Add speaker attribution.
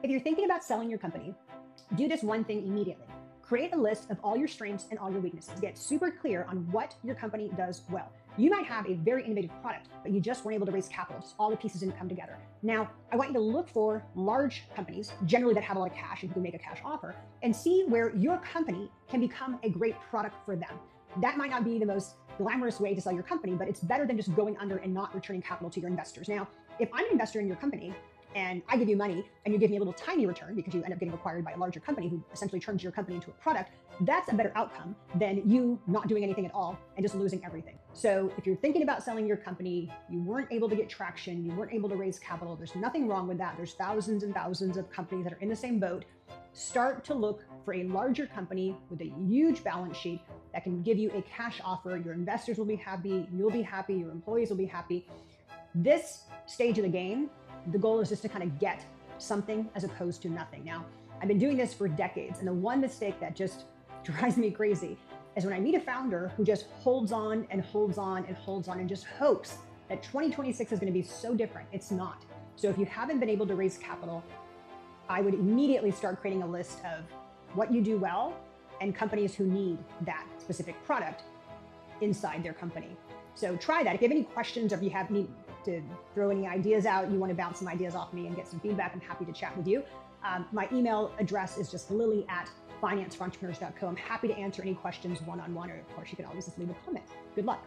Speaker 1: If you're thinking about selling your company, do this one thing immediately. Create a list of all your strengths and all your weaknesses. Get super clear on what your company does well. You might have a very innovative product, but you just weren't able to raise capital. Just all the pieces didn't come together. Now, I want you to look for large companies, generally that have a lot of cash and who can make a cash offer, and see where your company can become a great product for them. That might not be the most glamorous way to sell your company, but it's better than just going under and not returning capital to your investors. Now, if I'm an investor in your company, and I give you money and you give me a little tiny return because you end up getting acquired by a larger company who essentially turns your company into a product, that's a better outcome than you not doing anything at all and just losing everything. So if you're thinking about selling your company, you weren't able to get traction, you weren't able to raise capital, there's nothing wrong with that. There's thousands and thousands of companies that are in the same boat. Start to look for a larger company with a huge balance sheet that can give you a cash offer. Your investors will be happy, you'll be happy, your employees will be happy. This stage of the game, the goal is just to kind of get something as opposed to nothing. Now, I've been doing this for decades, and the one mistake that just drives me crazy is when I meet a founder who just holds on and holds on and holds on and just hopes that 2026 is going to be so different. It's not. So if you haven't been able to raise capital, I would immediately start creating a list of what you do well and companies who need that specific product inside their company. So try that. If you have any questions or if you need to throw any ideas out, you want to bounce some ideas off me and get some feedback, I'm happy to chat with you. My email address is just lily@financeforentrepreneurs.co. I'm happy to answer any questions one-on-one, or of course you can always just leave a comment. Good luck.